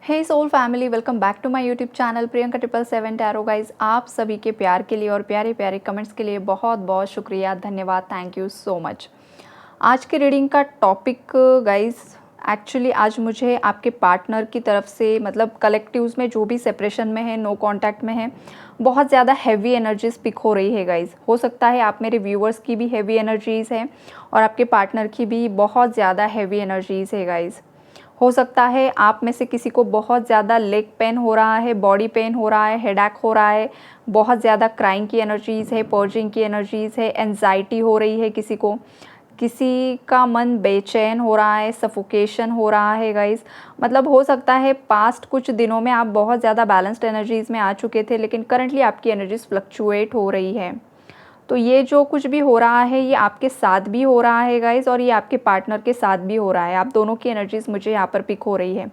Hey soul family, welcome back to my YouTube channel Priyanka 777 tarot guys. आप सभी के प्यार के लिए और प्यारे प्यारे कमेंट्स के लिए बहुत बहुत शुक्रिया, धन्यवाद, थैंक यू सो मच। आज के रीडिंग का टॉपिक गाइज, एक्चुअली आज मुझे आपके पार्टनर की तरफ से, मतलब कलेक्टिव्स में जो भी सेपरेशन में है, नो कांटेक्ट में है, बहुत ज़्यादा हैवी एनर्जीज पिक हो रही है गाइज। हो सकता है आप मेरे व्यूअर्स की भी हैवी एनर्जीज़ हैं और आपके पार्टनर की भी बहुत ज़्यादा हैवी एनर्जीज़ है गाइज। हो सकता है आप में से किसी को बहुत ज़्यादा लेग पेन हो रहा है, बॉडी पेन हो रहा है, हेडेक हो रहा है, बहुत ज़्यादा क्राइंग की एनर्जीज़ है, पर्जिंग की एनर्जीज़ है, एंजाइटी हो रही है किसी को, किसी का मन बेचैन हो रहा है, सफोकेशन हो रहा है गाइस। मतलब हो सकता है पास्ट कुछ दिनों में आप बहुत ज़्यादा बैलेंस्ड एनर्जीज़ में आ चुके थे, लेकिन करंटली आपकी एनर्जीज फ्लक्चुएट हो रही है। तो ये जो कुछ भी हो रहा है ये आपके साथ भी हो रहा है गाइस, और ये आपके पार्टनर के साथ भी हो रहा है। आप दोनों की एनर्जीज मुझे यहाँ पर पिक हो रही है,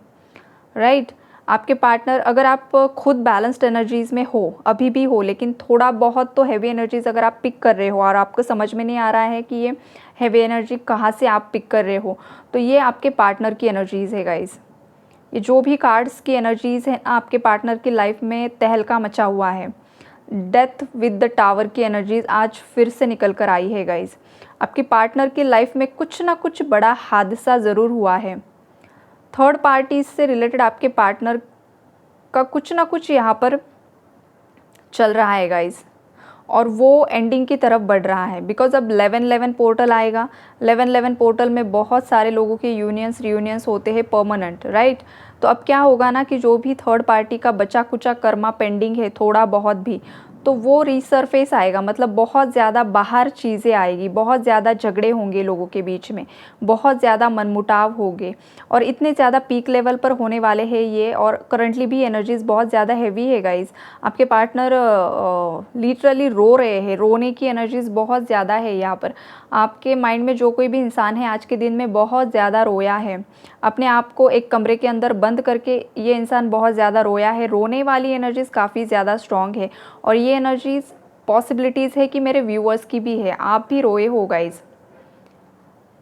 राइट। आपके पार्टनर, अगर आप खुद बैलेंस्ड एनर्जीज में हो, अभी भी हो, लेकिन थोड़ा बहुत तो हैवी एनर्जीज अगर आप पिक कर रहे हो और आपको समझ में नहीं आ रहा है कि ये हैवी एनर्जी कहाँ से आप पिक कर रहे हो, तो ये आपके पार्टनर की एनर्जीज है गाइस। ये जो भी कार्ड्स की एनर्जीज हैं आपके पार्टनर की लाइफ में तहलका मचा हुआ है। डेथ विद द टावर की एनर्जीज आज फिर से निकल कर आई है गाइज। आपके पार्टनर की लाइफ में कुछ ना कुछ बड़ा हादसा ज़रूर हुआ है। थर्ड पार्टी से रिलेटेड आपके पार्टनर का कुछ ना कुछ यहाँ पर चल रहा है गाइज, और वो एंडिंग की तरफ बढ़ रहा है। बिकॉज अब 11-11 पोर्टल आएगा। 11-11 पोर्टल में बहुत सारे लोगों के यूनियंस रियूनियंस होते हैं परमानेंट, राइट। तो अब क्या होगा ना कि जो भी थर्ड पार्टी का बचा कुचा कर्मा पेंडिंग है, थोड़ा बहुत भी, तो वो रीसरफेस आएगा। मतलब बहुत ज़्यादा बाहर चीज़ें आएगी, बहुत ज़्यादा झगड़े होंगे लोगों के बीच में, बहुत ज़्यादा मनमुटाव होंगे, और इतने ज़्यादा पीक लेवल पर होने वाले हैं ये। और करंटली भी एनर्जीज़ बहुत ज़्यादा हैवी है गाइज। आपके पार्टनर लिटरली रो रहे हैं, रोने की एनर्जीज़ बहुत ज़्यादा है यहाँ पर। आपके माइंड में जो कोई भी इंसान है आज के दिन में बहुत ज़्यादा रोया है, अपने आप को एक कमरे के अंदर बंद करके ये इंसान बहुत ज़्यादा रोया है। रोने वाली एनर्जीज़ काफ़ी ज़्यादा स्ट्रॉन्ग है, और ये एनर्जीज़ पॉसिबिलिटीज़ है कि मेरे व्यूअर्स की भी है, आप भी रोए हो गाइज।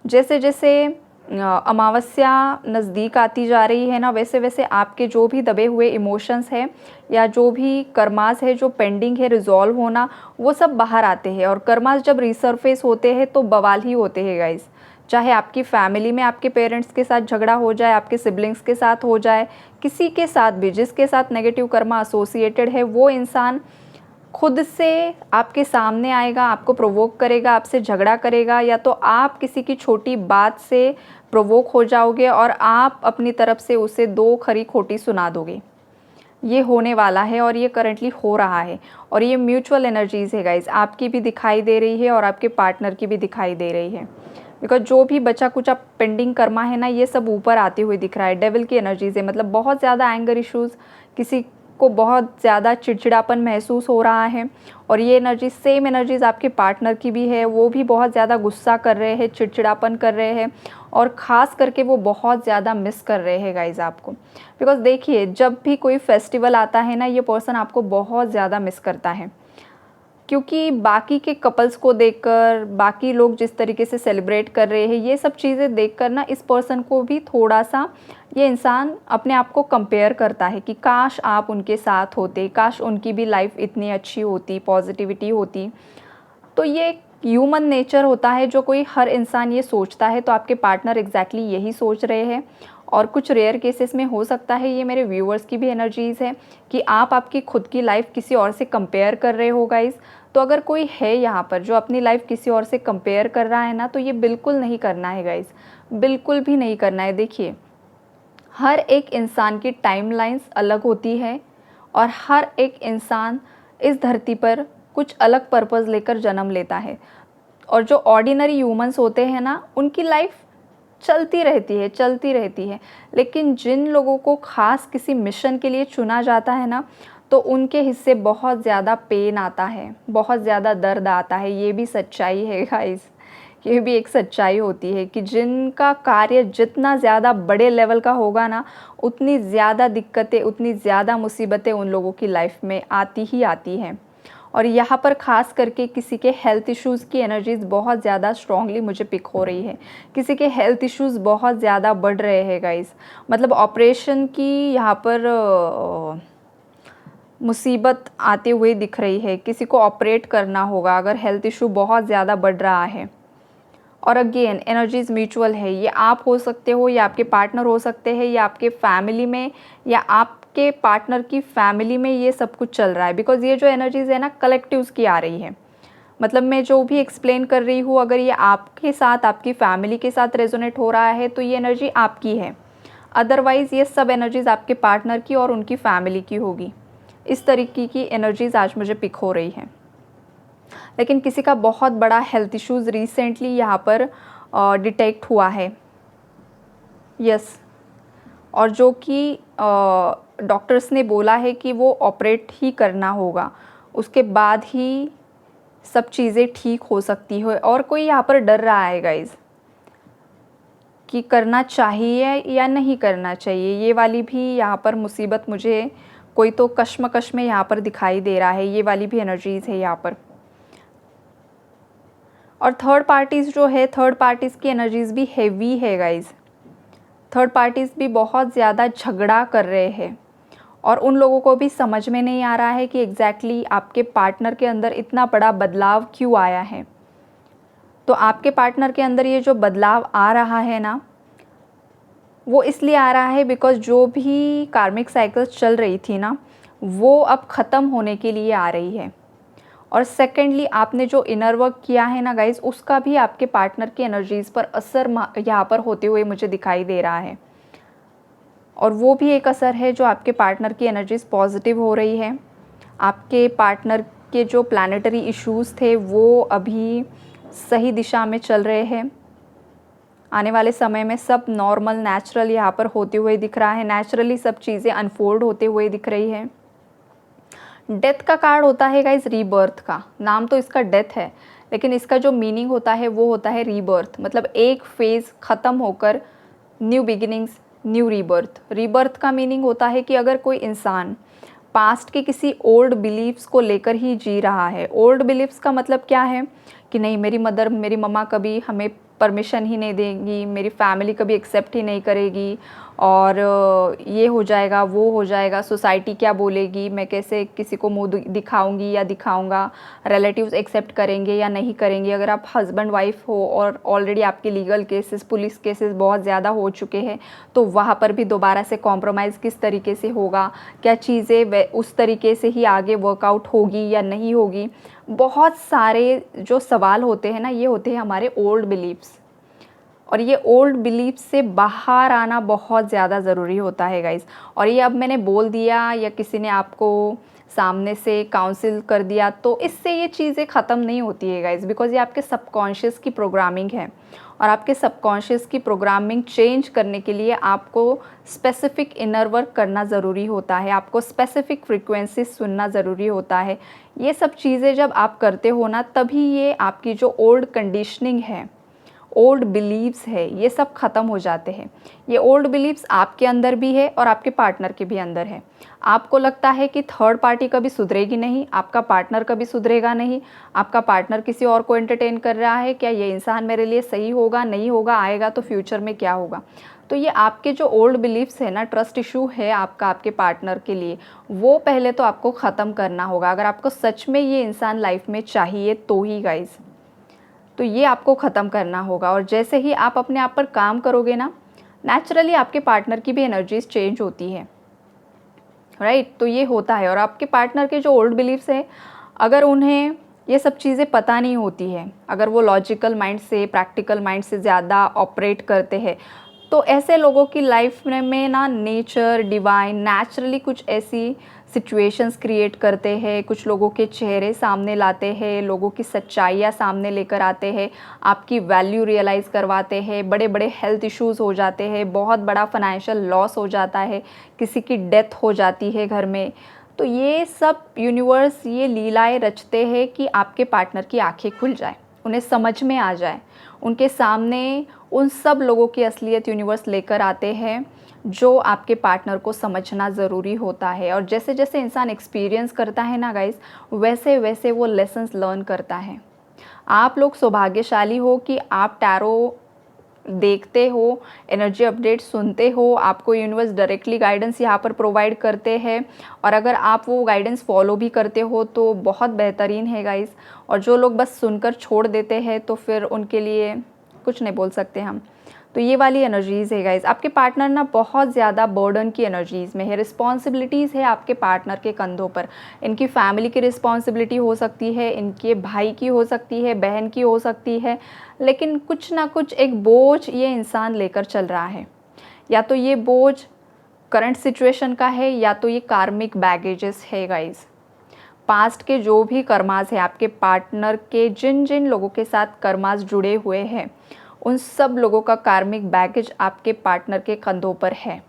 जैसे जैसे अमावस्या नज़दीक आती जा रही है ना, वैसे वैसे आपके जो भी दबे हुए इमोशंस हैं या जो भी कर्मास है जो पेंडिंग है रिजॉल्व होना, वो सब बाहर आते हैं। और कर्मास जब रिसरफेस होते हैं तो बवाल ही होते हैं गाइस। चाहे आपकी फैमिली में आपके पेरेंट्स के साथ झगड़ा हो जाए, आपके सिबलिंग्स के साथ हो जाए, किसी के साथ भी जिसके साथ नेगेटिव कर्मा एसोसिएटेड है, वो इंसान खुद से आपके सामने आएगा, आपको प्रोवोक करेगा, आपसे झगड़ा करेगा, या तो आप किसी की छोटी बात से प्रोवोक हो जाओगे और आप अपनी तरफ से उसे दो खरी खोटी सुना दोगे। ये होने वाला है और ये करंटली हो रहा है, और ये म्यूचुअल एनर्जीज़ है गाइज। आपकी भी दिखाई दे रही है और आपके पार्टनर की भी दिखाई दे रही है। बिकॉज जो भी बचा कुचा पेंडिंग कर्मा है ना, ये सब ऊपर आते हुए दिख रहा है। डेविल की एनर्जीज़ है, मतलब बहुत ज़्यादा एंगर इश्यूज़, किसी को बहुत ज़्यादा चिड़चिड़ापन महसूस हो रहा है। और ये एनर्जी, सेम एनर्जीज़ आपके पार्टनर की भी है। वो भी बहुत ज़्यादा गुस्सा कर रहे हैं, चिड़चिड़ापन कर रहे हैं, और ख़ास करके वो बहुत ज़्यादा मिस कर रहे हैं गाइज आपको। बिकॉज देखिए, जब भी कोई फेस्टिवल आता है ना, ये पर्सन आपको बहुत ज़्यादा मिस करता है। क्योंकि बाकी के कपल्स को देखकर, बाकी लोग जिस तरीके से सेलिब्रेट कर रहे हैं, ये सब चीज़ें देखकर ना इस पर्सन को भी थोड़ा सा, ये इंसान अपने आप को कंपेयर करता है कि काश आप उनके साथ होते, काश उनकी भी लाइफ इतनी अच्छी होती, पॉजिटिविटी होती। तो ये एक ह्यूमन नेचर होता है जो कोई हर इंसान ये सोचता है। तो आपके पार्टनर एग्जैक्टली यही सोच रहे हैं। और कुछ रेयर केसेस में हो सकता है ये मेरे व्यूअर्स की भी एनर्जीज़ है कि आप आपकी खुद की लाइफ किसी और से कंपेयर कर रहे हो गाइस। तो अगर कोई है यहाँ पर जो अपनी लाइफ किसी और से कंपेयर कर रहा है ना, तो ये बिल्कुल नहीं करना है गाइस, बिल्कुल भी नहीं करना है। देखिए, हर एक इंसान की टाइमलाइंस अलग होती है, और हर एक इंसान इस धरती पर कुछ अलग पर्पस लेकर जन्म लेता है। और जो ऑर्डिनरी ह्यूमंस होते हैं ना, उनकी लाइफ चलती रहती है, चलती रहती है। लेकिन जिन लोगों को ख़ास किसी मिशन के लिए चुना जाता है ना, तो उनके हिस्से बहुत ज़्यादा पेन आता है, बहुत ज़्यादा दर्द आता है। ये भी सच्चाई है गाइस, ये भी एक सच्चाई होती है कि जिनका कार्य जितना ज़्यादा बड़े लेवल का होगा ना, उतनी ज़्यादा दिक्कतें, उतनी ज़्यादा मुसीबतें उन लोगों की लाइफ में आती ही आती हैं। और यहाँ पर ख़ास करके किसी के हेल्थ इश्यूज़ की एनर्जीज़ बहुत ज़्यादा स्ट्रांगली मुझे पिक हो रही है। किसी के हेल्थ इश्यूज़ बहुत ज़्यादा बढ़ रहे हैं गाइस, मतलब ऑपरेशन की यहाँ पर मुसीबत आते हुए दिख रही है। किसी को ऑपरेट करना होगा अगर हेल्थ इशू बहुत ज़्यादा बढ़ रहा है। और अगेन एनर्जीज़ म्यूचुअल है, ये आप हो सकते हो या आपके पार्टनर हो सकते हैं या आपके फैमिली में या आपके पार्टनर की फैमिली में ये सब कुछ चल रहा है। बिकॉज़ ये जो एनर्जीज़ है ना कलेक्टिव्स की आ रही है। मतलब मैं जो भी एक्सप्लेन कर रही हूँ अगर ये आपके साथ आपकी फैमिली के साथ रेजोनेट हो रहा है तो ये एनर्जी आपकी है, अदरवाइज़ ये सब एनर्जीज़ आपके पार्टनर की और उनकी फैमिली की होगी। इस तरीके की एनर्जीज़ आज मुझे पिक हो रही है। लेकिन किसी का बहुत बड़ा हेल्थ इश्यूज़ रिसेंटली यहाँ पर डिटेक्ट हुआ है। यस, और जो कि डॉक्टर्स ने बोला है कि वो ऑपरेट ही करना होगा, उसके बाद ही सब चीज़ें ठीक हो सकती है। और कोई यहाँ पर डर रहा है गाइज़ कि करना चाहिए या नहीं करना चाहिए, ये वाली भी यहाँ पर मुसीबत मुझे कोई तो कश्मकश में यहाँ पर दिखाई दे रहा है। ये वाली भी एनर्जीज़ है यहाँ पर। और थर्ड पार्टीज़ जो है, थर्ड पार्टीज़ की एनर्जीज़ भी हेवी है गाइज़। थर्ड पार्टीज़ भी बहुत ज़्यादा झगड़ा कर रहे हैं और उन लोगों को भी समझ में नहीं आ रहा है कि एग्जैक्टली आपके पार्टनर के अंदर इतना बड़ा बदलाव क्यों आया है। तो आपके पार्टनर के अंदर ये जो बदलाव आ रहा है ना, वो इसलिए आ रहा है बिकॉज़ जो भी कार्मिक साइकिल्स चल रही थी ना, वो अब ख़त्म होने के लिए आ रही है। और सेकेंडली आपने जो इनर वर्क किया है ना गाइज़, उसका भी आपके पार्टनर की एनर्जीज़ पर असर यहाँ पर होते हुए मुझे दिखाई दे रहा है। और वो भी एक असर है जो आपके पार्टनर की एनर्जीज़ पॉजिटिव हो रही है। आपके पार्टनर के जो प्लैनेटरी इश्यूज़ थे वो अभी सही दिशा में चल रहे हैं। आने वाले समय में सब नॉर्मल नेचुरल यहाँ पर होते हुए दिख रहा है। नेचुरली सब चीज़ें अनफोल्ड होते हुए दिख रही है। डेथ का कार्ड होता है गाइज रीबर्थ का, नाम तो इसका डेथ है लेकिन इसका जो मीनिंग होता है वो होता है रीबर्थ। मतलब एक फेज़ ख़त्म होकर new beginnings, new rebirth. Rebirth का मीनिंग होता है कि अगर कोई इंसान पास्ट के किसी ओल्ड बिलीव्स को लेकर ही जी रहा है। ओल्ड बिलीव्स का मतलब क्या है कि नहीं, मेरी मदर, मेरी मम्मा कभी हमें परमिशन ही नहीं देंगी, मेरी फैमिली कभी एक्सेप्ट ही नहीं करेगी और ये हो जाएगा, वो हो जाएगा, सोसाइटी क्या बोलेगी, मैं कैसे किसी को मुँह दिखाऊंगी या दिखाऊंगा, रिलेटिव्स एक्सेप्ट करेंगे या नहीं करेंगे। अगर आप हस्बैंड वाइफ हो और ऑलरेडी आपके लीगल केसेस, पुलिस केसेस बहुत ज़्यादा हो चुके हैं तो वहाँ पर भी दोबारा से कॉम्प्रोमाइज़ किस तरीके से होगा, क्या चीज़ें उस तरीके से ही आगे वर्कआउट होगी या नहीं होगी। बहुत सारे जो सवाल होते हैं ना, ये होते हैं हमारे ओल्ड बिलीव्स। और ये ओल्ड बिलीफ से बाहर आना बहुत ज़्यादा ज़रूरी होता है गाइज़। और ये अब मैंने बोल दिया या किसी ने आपको सामने से काउंसिल कर दिया तो इससे ये चीज़ें ख़त्म नहीं होती है गाइज़, बिकॉज़ ये आपके सबकॉन्शियस की प्रोग्रामिंग है। और आपके सबकॉन्शियस की प्रोग्रामिंग चेंज करने के लिए आपको स्पेसिफिक इनर वर्क करना ज़रूरी होता है, आपको स्पेसिफिक फ्रीक्वेंसी सुनना ज़रूरी होता है। ये सब चीज़ें जब आप करते हो ना, तभी ये आपकी जो ओल्ड कंडीशनिंग है, ओल्ड बिलीव्स है, ये सब ख़त्म हो जाते हैं। ये ओल्ड बिलीव्स आपके अंदर भी है और आपके पार्टनर के भी अंदर है। आपको लगता है कि थर्ड पार्टी कभी सुधरेगी नहीं, आपका पार्टनर कभी सुधरेगा नहीं, आपका पार्टनर किसी और को एंटरटेन कर रहा है, क्या ये इंसान मेरे लिए सही होगा, नहीं होगा, आएगा तो फ्यूचर में क्या होगा। तो ये आपके जो ओल्ड बिलीव्स है ना, ट्रस्ट इशू है आपका आपके पार्टनर के लिए, वो पहले तो आपको ख़त्म करना होगा। अगर आपको सच में ये इंसान लाइफ में चाहिए तो ही गाइज़, तो ये आपको ख़त्म करना होगा। और जैसे ही आप अपने आप पर काम करोगे ना, नेचुरली आपके पार्टनर की भी एनर्जीज चेंज होती है, राइट। तो ये होता है। और आपके पार्टनर के जो ओल्ड बिलीव्स हैं, अगर उन्हें ये सब चीज़ें पता नहीं होती है, अगर वो लॉजिकल माइंड से, प्रैक्टिकल माइंड से ज़्यादा ऑपरेट करते हैं, तो ऐसे लोगों की लाइफ में ना नेचर, डिवाइन नेचुरली कुछ ऐसी सिचुएशंस क्रिएट करते हैं, कुछ लोगों के चेहरे सामने लाते हैं, लोगों की सच्चाइयाँ सामने लेकर आते हैं, आपकी वैल्यू रियलाइज़ करवाते हैं, बड़े बड़े हेल्थ इश्यूज़ हो जाते हैं, बहुत बड़ा फाइनेंशियल लॉस हो जाता है, किसी की डेथ हो जाती है घर में। तो ये सब यूनिवर्स ये लीलाएं रचते हैं कि आपके पार्टनर की आंखें खुल जाए, उन्हें समझ में आ जाए, उनके सामने उन सब लोगों की असलियत यूनिवर्स लेकर आते हैं जो आपके पार्टनर को समझना ज़रूरी होता है। और जैसे जैसे इंसान एक्सपीरियंस करता है ना गाइस, वैसे वैसे वो लेसन्स लर्न करता है। आप लोग सौभाग्यशाली हो कि आप टैरो देखते हो, एनर्जी अपडेट सुनते हो, आपको यूनिवर्स डायरेक्टली गाइडेंस यहाँ पर प्रोवाइड करते हैं। और अगर आप वो गाइडेंस फॉलो भी करते हो तो बहुत बेहतरीन है गाइस। और जो लोग बस सुनकर छोड़ देते हैं तो फिर उनके लिए कुछ नहीं बोल सकते हम। तो ये वाली एनर्जीज़ है गाइस। आपके पार्टनर ना बहुत ज़्यादा बर्डन की एनर्जीज़ में है, रिस्पॉन्सिबिलिटीज़ है आपके पार्टनर के कंधों पर। इनकी फैमिली की रिस्पॉन्सिबिलिटी हो सकती है, इनके भाई की हो सकती है, बहन की हो सकती है, लेकिन कुछ ना कुछ एक बोझ ये इंसान लेकर चल रहा है। या तो ये बोझ करंट सिचुएशन का है, या तो ये कार्मिक बैगेजेस है गाइस। पास्ट के जो भी कर्मास है आपके पार्टनर के, जिन जिन लोगों के साथ कर्मास जुड़े हुए हैं, उन सब लोगों का कार्मिक बैगेज आपके पार्टनर के कंधों पर है।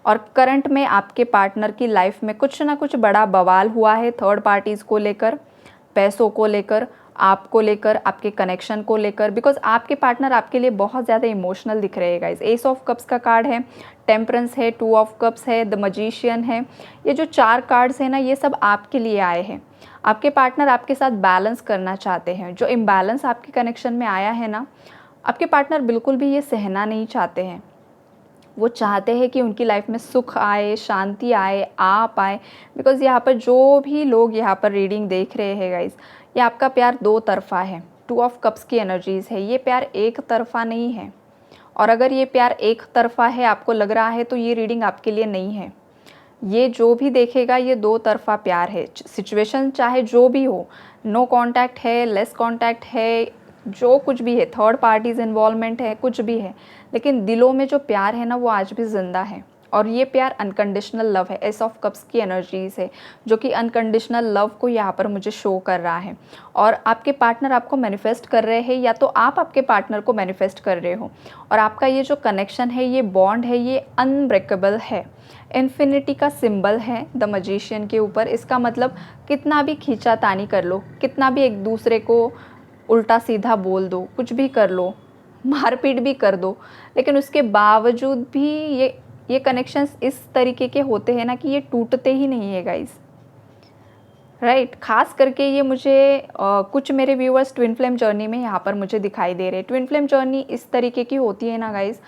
और करंट में आपके पार्टनर की लाइफ में कुछ ना कुछ बड़ा बवाल हुआ है, थर्ड पार्टीज़ को लेकर, पैसों को लेकर, आपको लेकर, आपके कनेक्शन को लेकर। बिकॉज आपके पार्टनर आपके लिए बहुत ज़्यादा इमोशनल दिख रहे हैं गाइस। एस ऑफ कप्स का कार्ड है, टेम्परेंस है, टू ऑफ कप्स है, द मजिशियन है। ये जो 4 कार्ड्स हैं ना, ये सब आपके लिए आए हैं। आपके पार्टनर आपके साथ बैलेंस करना चाहते हैं। जो इम्बैलेंस आपके कनेक्शन में आया है ना, आपके पार्टनर बिल्कुल भी ये सहना नहीं चाहते हैं। वो चाहते हैं कि उनकी लाइफ में सुख आए, शांति आए, आप आए। बिकॉज़ यहाँ पर जो भी लोग यहाँ पर रीडिंग देख रहे हैं गाइस, ये आपका प्यार 2 तरफ़ा है। 2 ऑफ कप्स की एनर्जीज़ है, ये प्यार एक तरफ़ा नहीं है। और अगर ये प्यार एक तरफ़ा है, आपको लग रहा है, तो ये रीडिंग आपके लिए नहीं है। ये जो भी देखेगा, ये 2 तरफ़ा प्यार है। सिचुएशन चाहे जो भी हो, नो कॉन्टैक्ट है, लेस कॉन्टैक्ट है, जो कुछ भी है, थर्ड पार्टीज़ इन्वॉल्वमेंट है, कुछ भी है, लेकिन दिलों में जो प्यार है ना, वो आज भी ज़िंदा है। और ये प्यार अनकंडीशनल लव है। एस ऑफ कप्स की एनर्जीज़ है, जो कि अनकंडीशनल लव को यहाँ पर मुझे शो कर रहा है। और आपके पार्टनर आपको मैनिफेस्ट कर रहे हैं, या तो आप आपके पार्टनर को मैनिफेस्ट कर रहे हो। और आपका ये जो कनेक्शन है, ये बॉन्ड है, ये अनब्रेकेबल है। इन्फिनिटी का सिंबल है द मजिशियन के ऊपर। इसका मतलब कितना भी खींचातानी कर लो, कितना भी एक दूसरे को उल्टा सीधा बोल दो, कुछ भी कर लो, मारपीट भी कर दो, लेकिन उसके बावजूद भी ये कनेक्शंस इस तरीके के होते हैं ना कि ये टूटते ही नहीं है गाइस। राइट। खास करके ये मुझे कुछ मेरे व्यूअर्स ट्विन फ्लेम जर्नी में यहाँ पर मुझे दिखाई दे रहे हैं। ट्विन फ्लेम जर्नी इस तरीके की होती है ना गाइस,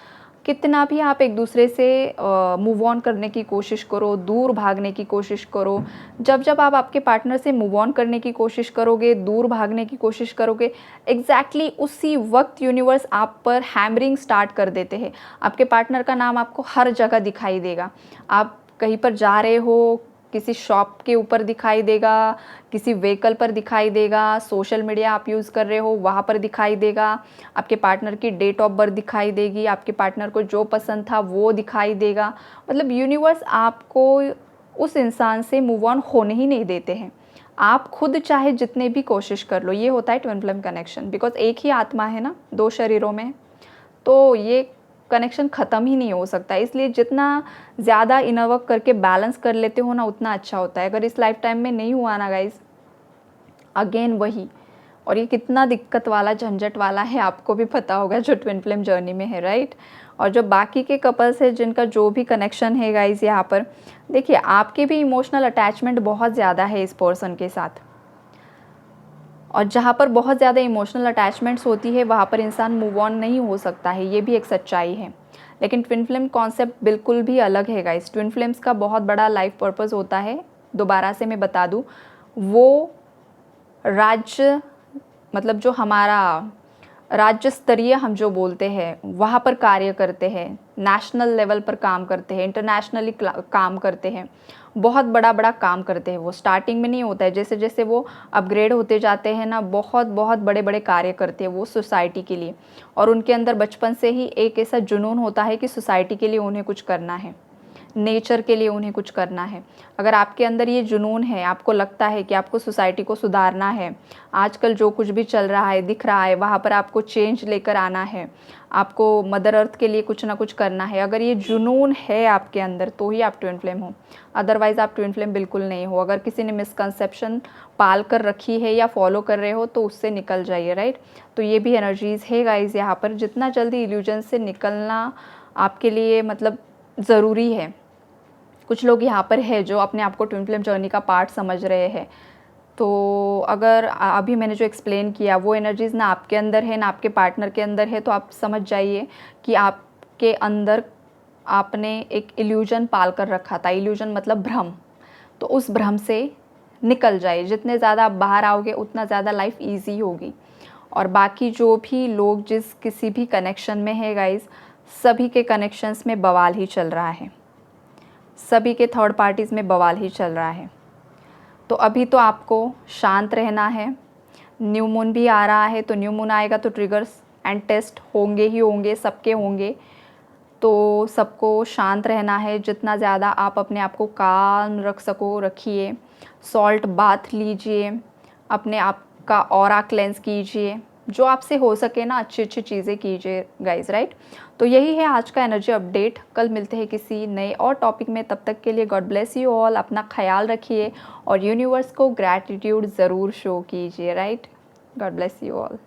कितना भी आप एक दूसरे से मूव ऑन करने की कोशिश करो, दूर भागने की कोशिश करो, जब जब आप आपके पार्टनर से मूव ऑन करने की कोशिश करोगे, दूर भागने की कोशिश करोगे, एग्जैक्टली उसी वक्त यूनिवर्स आप पर हैमरिंग स्टार्ट कर देते हैं। आपके पार्टनर का नाम आपको हर जगह दिखाई देगा। आप कहीं पर जा रहे हो, किसी शॉप के ऊपर दिखाई देगा, किसी व्हीकल पर दिखाई देगा, सोशल मीडिया आप यूज़ कर रहे हो वहाँ पर दिखाई देगा, आपके पार्टनर की डेट ऑफ बर्थ दिखाई देगी, आपके पार्टनर को जो पसंद था वो दिखाई देगा। मतलब यूनिवर्स आपको उस इंसान से मूव ऑन होने ही नहीं देते हैं। आप खुद चाहे जितने भी कोशिश कर लो। ये होता है ट्विन फ्लेम कनेक्शन। बिकॉज एक ही आत्मा है ना 2 शरीरों में, तो ये कनेक्शन ख़त्म ही नहीं हो सकता। इसलिए जितना ज़्यादा इनर वर्क करके बैलेंस कर लेते हो ना, उतना अच्छा होता है। अगर इस लाइफ टाइम में नहीं हुआ ना गाइस, अगेन वही। और ये कितना दिक्कत वाला, झंझट वाला है, आपको भी पता होगा जो ट्विन फ्लेम जर्नी में है, राइट। और जो बाकी के कपल्स है जिनका जो भी कनेक्शन है गाइस, यहाँ पर देखिए आपके भी इमोशनल अटैचमेंट बहुत ज़्यादा है इस पर्सन के साथ। और जहाँ पर बहुत ज़्यादा इमोशनल अटैचमेंट्स होती है, वहाँ पर इंसान मूव ऑन नहीं हो सकता है, ये भी एक सच्चाई है। लेकिन ट्विन फ्लेम कॉन्सेप्ट बिल्कुल भी अलग है गाइस। ट्विन फ्लेम्स का बहुत बड़ा लाइफ पर्पस होता है, दोबारा से मैं बता दूँ, वो राज्य, मतलब जो हमारा राज्य स्तरीय हम जो बोलते हैं, वहाँ पर कार्य करते हैं, नेशनल लेवल पर काम करते हैं, इंटरनेशनली काम करते हैं, बहुत बड़ा बड़ा काम करते हैं। वो स्टार्टिंग में नहीं होता है, जैसे जैसे वो अपग्रेड होते जाते हैं ना, बहुत बहुत बड़े बड़े कार्य करते हैं वो सोसाइटी के लिए। और उनके अंदर बचपन से ही एक ऐसा जुनून होता है कि सोसाइटी के लिए उन्हें कुछ करना है, नेचर के लिए उन्हें कुछ करना है। अगर आपके अंदर ये जुनून है, आपको लगता है कि आपको सोसाइटी को सुधारना है, आजकल जो कुछ भी चल रहा है, दिख रहा है, वहाँ पर आपको चेंज लेकर आना है, आपको मदर अर्थ के लिए कुछ ना कुछ करना है, अगर ये जुनून है आपके अंदर, तो ही आप ट्विन फ्लेम हो। अदरवाइज़ आप ट्विन फ्लेम बिल्कुल नहीं हो। अगर किसी ने मिसकंसेप्शन पाल कर रखी है या फॉलो कर रहे हो, तो उससे निकल जाइए, राइट। तो ये भी एनर्जीज़ है गाइज यहाँ पर। जितना जल्दी इल्यूजन से निकलना आपके लिए मतलब ज़रूरी है। कुछ लोग यहाँ पर है जो अपने आप को ट्विन फ्लेम जर्नी का पार्ट समझ रहे हैं। तो अगर अभी मैंने जो एक्सप्लेन किया वो एनर्जीज़ ना आपके अंदर है ना आपके पार्टनर के अंदर है, तो आप समझ जाइए कि आपके अंदर आपने एक इल्यूजन पाल कर रखा था। इल्यूजन मतलब भ्रम। तो उस भ्रम से निकल जाइए। जितने ज़्यादा आप बाहर आओगे उतना ज़्यादा लाइफ ईजी होगी। और बाकी जो भी लोग जिस किसी भी कनेक्शन में है गाइज़, सभी के कनेक्शंस में बवाल ही चल रहा है। सभी के थर्ड पार्टीज़ में बवाल ही चल रहा है। तो अभी तो आपको शांत रहना है। न्यू मून भी आ रहा है, तो न्यू मून आएगा तो ट्रिगर्स एंड टेस्ट होंगे ही होंगे, सबके होंगे। तो सबको शांत रहना है। जितना ज़्यादा आप अपने आप को काम रख सको रखिए। सॉल्ट बाथ लीजिए, अपने आप का ऑरा क्लेंस कीजिए, जो आपसे हो सके ना अच्छी अच्छी चीज़ें कीजिए गाइज़, राइट। तो यही है आज का एनर्जी अपडेट। कल मिलते हैं किसी नए और टॉपिक में। तब तक के लिए गॉड ब्लेस यू ऑल। अपना ख्याल रखिए और यूनिवर्स को ग्रैटिट्यूड ज़रूर शो कीजिए, right. God bless you all.